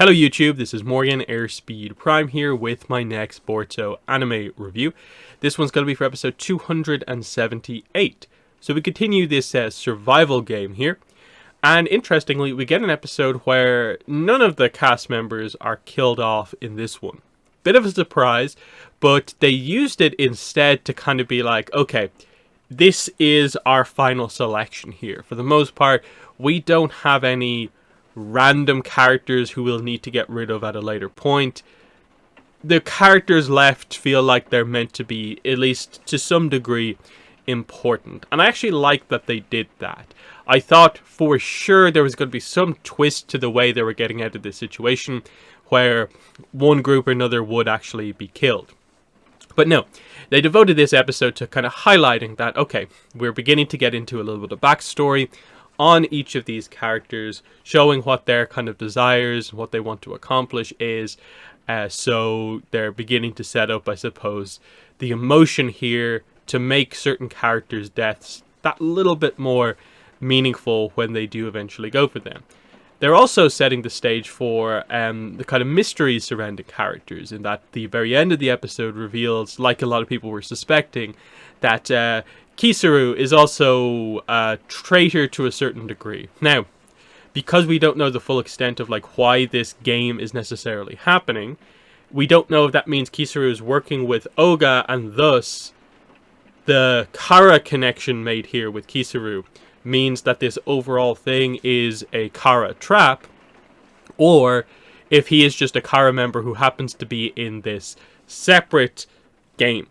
Hello YouTube, this is Morgan Airspeed Prime here with my next Boruto Anime review. This one's going to be for episode 278. So we continue this survival game here. And interestingly, we get an episode where none of the cast members are killed off in this one. Bit of a surprise, but they used it instead to kind of be like, okay, this is our final selection here. For the most part, we don't have any random characters who we'll need to get rid of at a later point. The characters left feel like they're meant to be, at least to some degree, important. And I actually like that they did that. I thought for sure there was going to be some twist to the way they were getting out of this situation where one group or another would actually be killed. But no, they devoted this episode to kind of highlighting that, okay, we're beginning to get into a little bit of backstory on each of these characters, showing what their kind of desires, what they want to accomplish is. So they're beginning to set up, I suppose, the emotion here to make certain characters' deaths that little bit more meaningful when they do eventually go for them. They're also setting the stage for the kind of mysteries surrounding characters, in that the very end of the episode reveals, like a lot of people were suspecting, that Kisuru is also a traitor to a certain degree. Now, because we don't know the full extent of like why this game is necessarily happening, we don't know if that means Kisuru is working with Oga, and thus the Kara connection made here with Kisuru means that this overall thing is a Kara trap, or if he is just a Kara member who happens to be in this separate game.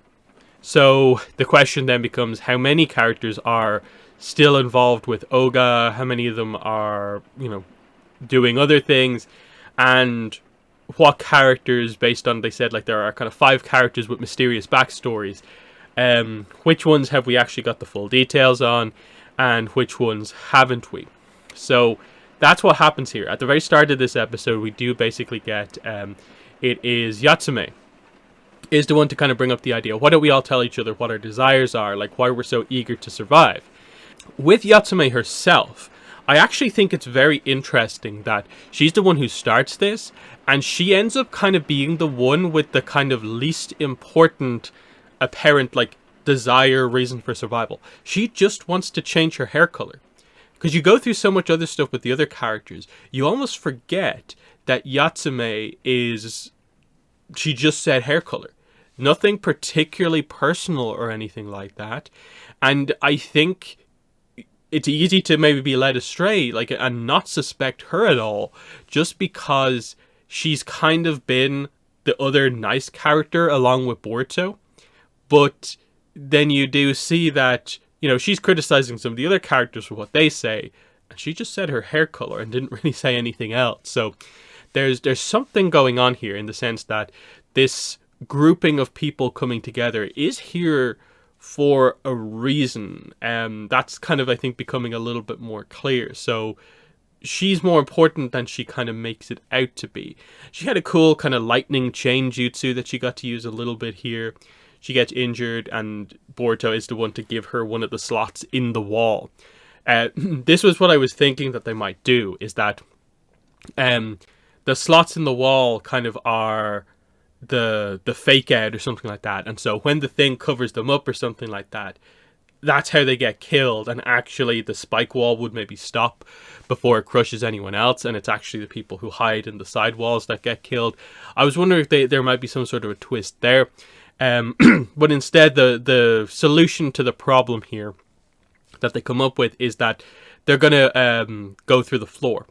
So the question then becomes, how many characters are still involved with Oga? How many of them are, doing other things? And what characters, based on, they said like there are kind of 5 characters with mysterious backstories. Which ones have we actually got the full details on? And which ones haven't we? So that's what happens here. At the very start of this episode, we do basically get, it is Yatsume is the one to kind of bring up the idea. Why don't we all tell each other what our desires are? Like, why we're so eager to survive. With Yatsume herself, I actually think it's very interesting that she's the one who starts this, and she ends up kind of being the one with the kind of least important apparent, like, desire, reason for survival. She just wants to change her hair color. Because you go through so much other stuff with the other characters, you almost forget that Yatsume is... she just said hair color. Nothing particularly personal or anything like that. And I think it's easy to maybe be led astray, like, and not suspect her at all, just because she's kind of been the other nice character along with Boruto. But then you do see that, she's criticizing some of the other characters for what they say, and she just said her hair color and didn't really say anything else. So there's something going on here, in the sense that this grouping of people coming together is here for a reason. That's kind of, I think, becoming a little bit more clear. So she's more important than she kind of makes it out to be. She had a cool kind of lightning chain jutsu that she got to use a little bit here. She gets injured, and Boruto is the one to give her one of the slots in the wall. This was what I was thinking that they might do, is that the slots in the wall kind of are the fake out or something like that. And so when the thing covers them up or something like that, that's how they get killed. And actually the spike wall would maybe stop before it crushes anyone else, and it's actually the people who hide in the side walls that get killed. I was wondering if there might be some sort of a twist there. But instead, the solution to the problem here that they come up with is that they're going to go through the floor.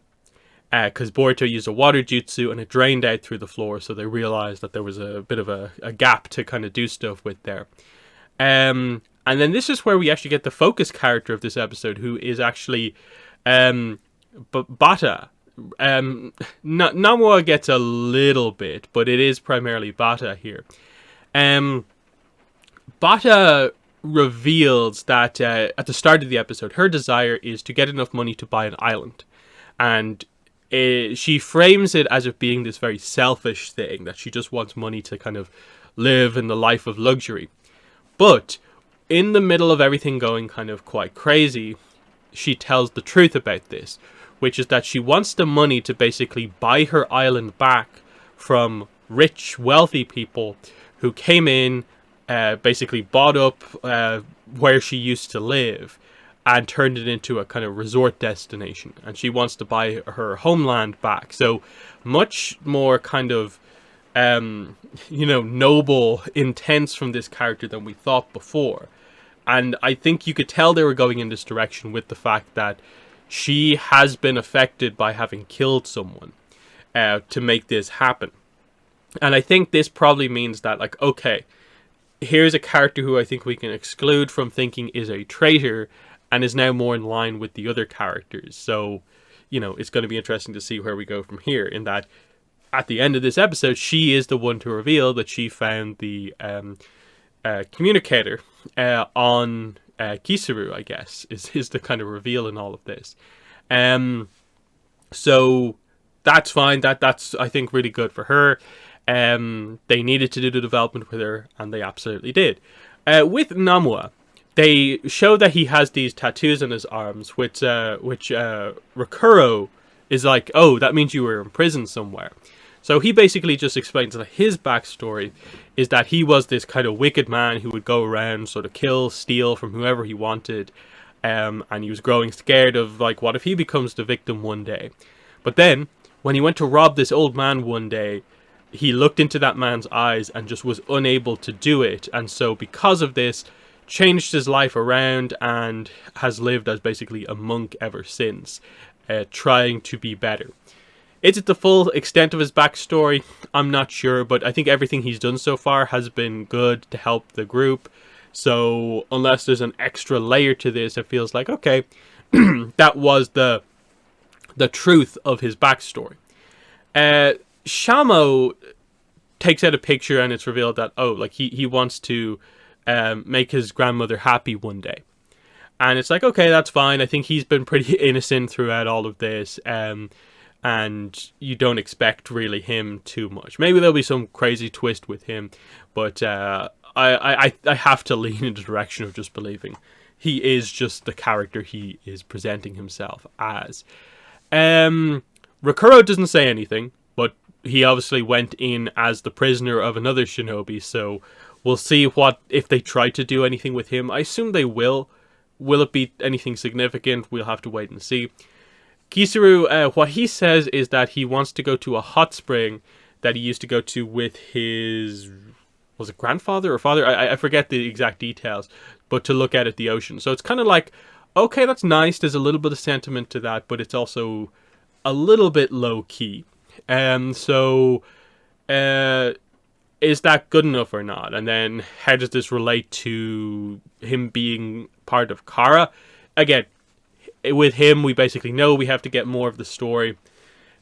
Because Boruto used a water jutsu and it drained out through the floor, so they realized that there was a bit of a gap to kind of do stuff with there. And then this is where we actually get the focus character of this episode, who is actually Bata. Namwa gets a little bit, but it is primarily Bata here. Bata reveals that at the start of the episode, her desire is to get enough money to buy an island. And she frames it as it being this very selfish thing, that she just wants money to kind of live in the life of luxury. But in the middle of everything going kind of quite crazy, she tells the truth about this, which is that she wants the money to basically buy her island back from rich, wealthy people who came in, basically bought up where she used to live and turned it into a kind of resort destination. And she wants to buy her homeland back. So much more kind of, noble, intense from this character than we thought before. And I think you could tell they were going in this direction with the fact that she has been affected by having killed someone to make this happen. And I think this probably means that, like, okay, here's a character who I think we can exclude from thinking is a traitor and is now more in line with the other characters. So, it's going to be interesting to see where we go from here, in that at the end of this episode, she is the one to reveal that she found the communicator on Kisuru, I guess, is the kind of reveal in all of this. So that's fine. That's, I think, really good for her. They needed to do the development with her, and they absolutely did. With Namua, they show that he has these tattoos on his arms, which Rokuro is like, oh, that means you were in prison somewhere. So he basically just explains that his backstory is that he was this kind of wicked man who would go around, sort of kill, steal from whoever he wanted, and he was growing scared of, like, what if he becomes the victim one day? But then, when he went to rob this old man one day, he looked into that man's eyes and just was unable to do it, and so because of this, changed his life around and has lived as basically a monk ever since, trying to be better. Is it the full extent of his backstory? I'm not sure, but I think everything he's done so far has been good to help the group. So unless there's an extra layer to this, it feels like, okay, that was the truth of his backstory. Shamo takes out a picture and it's revealed that, oh, like he wants to make his grandmother happy one day. And it's like, okay, that's fine. I think he's been pretty innocent throughout all of this. And you don't expect really him too much. Maybe there'll be some crazy twist with him, but I have to lean in the direction of just believing he is just the character he is presenting himself as. Rokuro doesn't say anything, but he obviously went in as the prisoner of another shinobi, so we'll see if they try to do anything with him. I assume they will. Will it be anything significant? We'll have to wait and see. Kisuru, what he says is that he wants to go to a hot spring that he used to go to with his, was it grandfather or father? I forget the exact details, but to look out at the ocean. So it's kind of like, okay, that's nice. There's a little bit of sentiment to that, but it's also a little bit low key. So is that good enough or not? And then how does this relate to him being part of Kara? Again, with him, we basically know we have to get more of the story.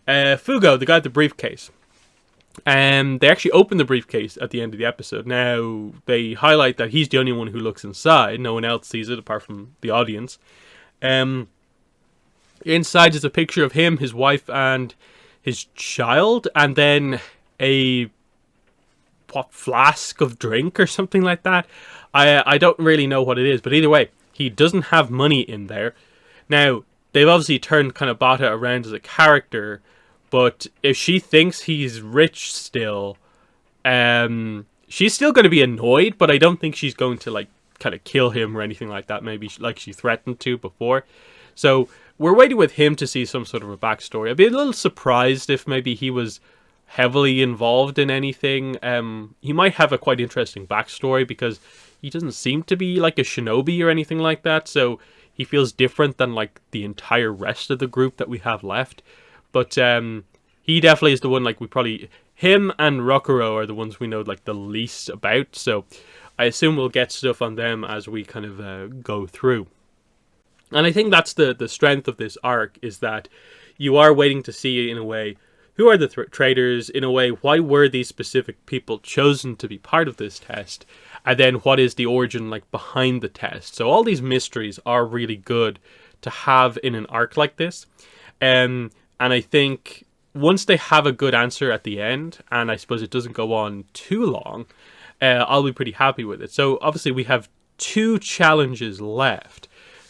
Fugo, the guy with the briefcase. They actually open the briefcase at the end of the episode. Now, they highlight that he's the only one who looks inside. No one else sees it apart from the audience. Inside is a picture of him, his wife, and his child. And then a flask of drink or something like that. I don't really know what it is. But either way, he doesn't have money in there. Now, they've obviously turned kind of Bata around as a character, but if she thinks he's rich still, she's still going to be annoyed, but I don't think she's going to, like, kind of kill him or anything like that, maybe like she threatened to before. So, we're waiting with him to see some sort of a backstory. I'd be a little surprised if maybe he was heavily involved in anything. He might have a quite interesting backstory, because he doesn't seem to be, like, a shinobi or anything like that, so he feels different than, like, the entire rest of the group that we have left. But he definitely is the one, like, him and Rokuro are the ones we know, like, the least about. So I assume we'll get stuff on them as we kind of go through. And I think that's the strength of this arc, is that you are waiting to see, in a way, who are the traitors, in a way, why were these specific people chosen to be part of this test? And then what is the origin, like, behind the test? So all these mysteries are really good to have in an arc like this. And I think once they have a good answer at the end, and I suppose it doesn't go on too long, I'll be pretty happy with it. So obviously we have 2 challenges left.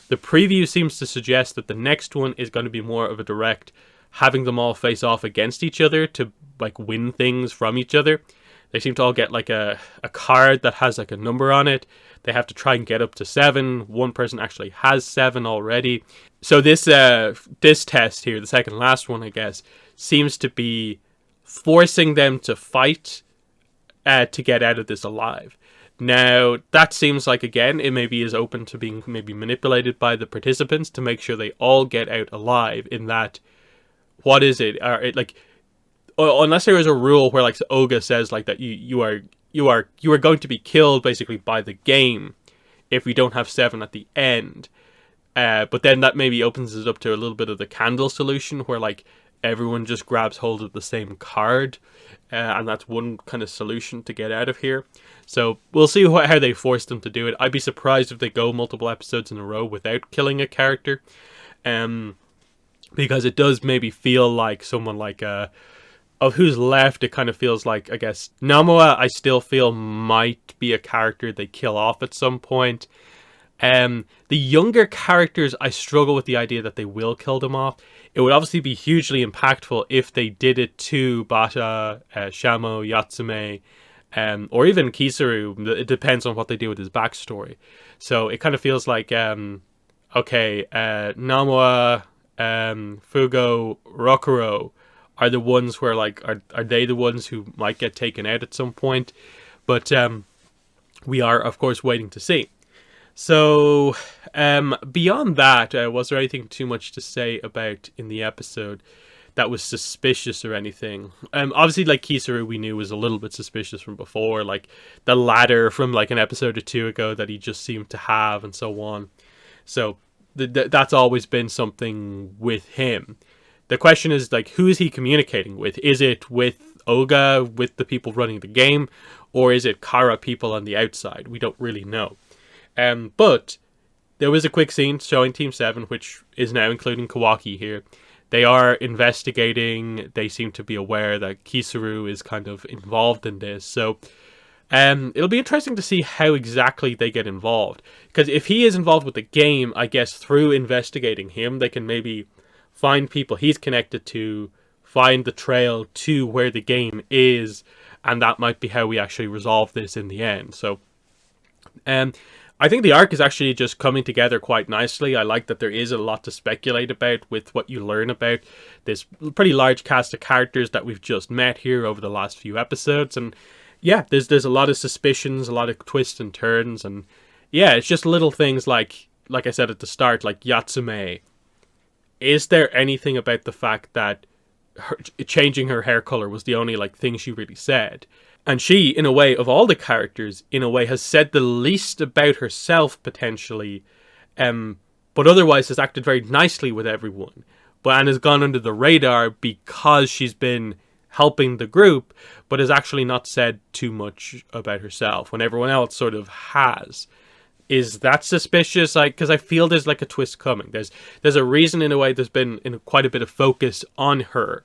The preview seems to suggest that the next one is going to be more of a direct having them all face off against each other to like win things from each other. They seem to all get like a card that has like a number on it. They have to try and get up to 7. One person actually has 7 already. So this test here, the second last one, I guess, seems to be forcing them to fight to get out of this alive. Now, that seems like, again, it maybe is open to being maybe manipulated by the participants to make sure they all get out alive. In that, what is it? Unless there is a rule where, like, Oga says, like, that you are going to be killed basically by the game if you don't have 7 at the end. But then that maybe opens it up to a little bit of the candle solution, where like everyone just grabs hold of the same card, and that's one kind of solution to get out of here. So we'll see how they force them to do it. I'd be surprised if they go multiple episodes in a row without killing a character, because it does maybe feel like someone like of who's left. It kind of feels like, I guess, Namua, I still feel might be a character they kill off at some point. The younger characters, I struggle with the idea that they will kill them off. It would obviously be hugely impactful if they did it to Bata, Shamo, Yatsume, or even Kizaru. It depends on what they do with his backstory. So it kind of feels like, okay, Namua, Fugo, Rokuro are the ones where, like, are they the ones who might get taken out at some point? But we are, of course, waiting to see. So, beyond that, was there anything too much to say about in the episode that was suspicious or anything? Obviously, like, Kizaru we knew was a little bit suspicious from before, like the ladder from like an episode or 2 ago that he just seemed to have and so on. So, that's always been something with him. The question is, like, who is he communicating with? Is it with Oga, with the people running the game, or is it Kara people on the outside? We don't really know. But there was a quick scene showing Team 7, which is now including Kawaki here. They are investigating. They seem to be aware that Kizaru is kind of involved in this. So it'll be interesting to see how exactly they get involved. Because if he is involved with the game, I guess through investigating him, they can maybe find people he's connected to, find the trail to where the game is, and that might be how we actually resolve this in the end. So I think the arc is actually just coming together quite nicely. I like that there is a lot to speculate about with what you learn about this pretty large cast of characters that we've just met here over the last few episodes. And yeah, there's a lot of suspicions, a lot of twists and turns. And yeah, it's just little things like I said at the start, like Yatsume. Is there anything about the fact that changing her hair color was the only like thing she really said? And she, in a way, of all the characters, in a way, has said the least about herself, potentially, but otherwise has acted very nicely with everyone, and has gone under the radar because she's been helping the group, but has actually not said too much about herself, when everyone else sort of has. Is that suspicious? Because I feel there's like a twist coming. There's a reason, in a way, there's been quite a bit of focus on her,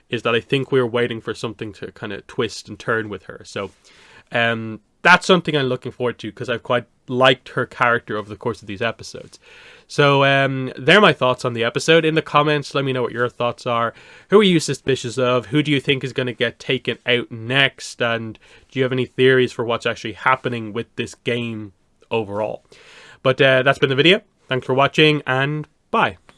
is that I think we're waiting for something to kind of twist and turn with her. So that's something I'm looking forward to, because I've quite liked her character over the course of these episodes. So they're my thoughts on the episode. In the comments, let me know what your thoughts are. Who are you suspicious of? Who do you think is going to get taken out next? And do you have any theories for what's actually happening with this game overall? But that's been the video. Thanks for watching, and bye.